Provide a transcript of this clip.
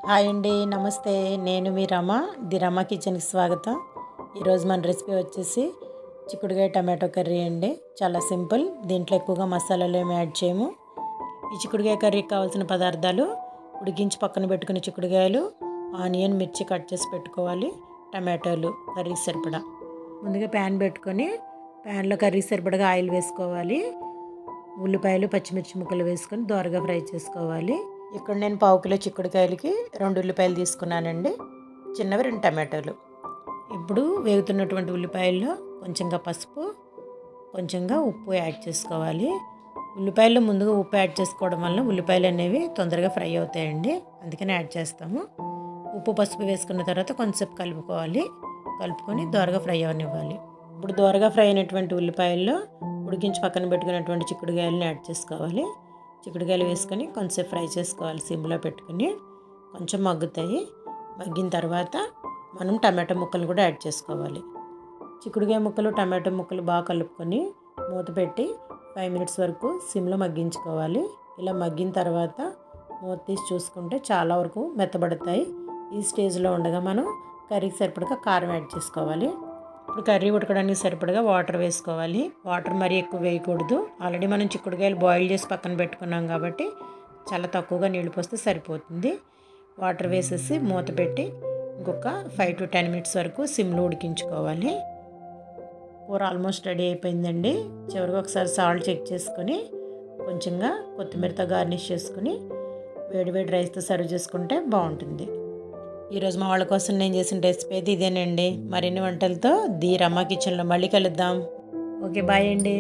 Hi అండి, నమస్తే. నేను మీ రమ. ది రమ కిచెన్కి స్వాగతం. ఈరోజు మన రెసిపీ వచ్చేసి చిక్కుడుకాయ టమాటో కర్రీ అండి. చాలా సింపుల్. దీంట్లో ఎక్కువగా మసాలాలు ఏమి యాడ్ చేయము. ఈ చిక్కుడుకాయ కర్రీకి కావాల్సిన పదార్థాలు: ఉడికించి పక్కన పెట్టుకుని చిక్కుడుకాయలు, ఆనియన్, మిర్చి కట్ చేసి పెట్టుకోవాలి, టమాటోలు కర్రీకి సరిపడా. ముందుగా ప్యాన్ పెట్టుకొని ప్యాన్లో కర్రీకి సరిపడగా ఆయిల్ వేసుకోవాలి. ఉల్లిపాయలు, పచ్చిమిర్చి ముక్కలు వేసుకొని దోరగా ఫ్రై చేసుకోవాలి. ఇక్కడ నేను 1/2 కిలో చిక్కుడుకాయలకి 2 ఉల్లిపాయలు తీసుకున్నానండి. చిన్నవి 2 టమాటోలు. ఇప్పుడు వేగుతున్నటువంటి ఉల్లిపాయల్లో కొంచెంగా పసుపు, కొంచెంగా ఉప్పు యాడ్ చేసుకోవాలి. ఉల్లిపాయల్లో ముందుగా ఉప్పు యాడ్ చేసుకోవడం వల్ల ఉల్లిపాయలు అనేవి తొందరగా ఫ్రై అవుతాయండి, అందుకని యాడ్ చేస్తాము. ఉప్పు, పసుపు వేసుకున్న తర్వాత కొంచెంసేపు కలుపుకొని దోరగా ఫ్రై అవనివ్వాలి. ఇప్పుడు దోరగా ఫ్రై అయినటువంటి ఉల్లిపాయల్లో ఉడికించి పక్కన పెట్టుకున్నటువంటి చిక్కుడుకాయలను యాడ్ చేసుకోవాలి. చిక్కుడుకాయలు వేసుకొని కొంచెంసేపు ఫ్రై చేసుకోవాలి. సిమ్లో పెట్టుకుని కొంచెం మగ్గుతాయి. మగ్గిన తర్వాత మనం టమాటో ముక్కలు కూడా యాడ్ చేసుకోవాలి. చిక్కుడుకాయ ముక్కలు, టమాటో ముక్కలు బాగా కలుపుకొని మూత పెట్టి 5 మినిట్స్ వరకు సిమ్లో మగ్గించుకోవాలి. ఇలా మగ్గిన తర్వాత మూత తీసి చూసుకుంటే చాలా వరకు మెత్తబడతాయి. ఈ స్టేజ్లో ఉండగా మనం కర్రీకి సరిపడగా కారం యాడ్ చేసుకోవాలి. ఇప్పుడు కర్రీ ఉడకడానికి సరిపడగా వాటర్ వేసుకోవాలి. వాటర్ మరీ ఎక్కువ వేయకూడదు. ఆల్రెడీ మనం చిక్కుడుకాయలు బాయిల్ చేసి పక్కన పెట్టుకున్నాం కాబట్టి చాలా తక్కువగా నీళ్ళు పోస్తే సరిపోతుంది. వాటర్ వేసేసి మూత పెట్టి ఇంకొక 5 to 10 మినిట్స్ వరకు సిమ్లో ఉడికించుకోవాలి. కూర ఆల్మోస్ట్ రెడీ అయిపోయిందండి. చివరిగా ఒకసారి సాల్ట్ చెక్ చేసుకొని కొంచెంగా కొత్తిమీరతో గార్నిష్ చేసుకుని వేడి రైస్తో సర్వ్ చేసుకుంటే బాగుంటుంది. ఈరోజు మా వాళ్ళ కోసం నేను చేసిన రెసిపీ అయితే ఇదేనండి. మరిన్ని వంటలతో ది రమ కిచెన్లో మళ్ళీ కలుద్దాం. ఓకే, బాయ్ అండి.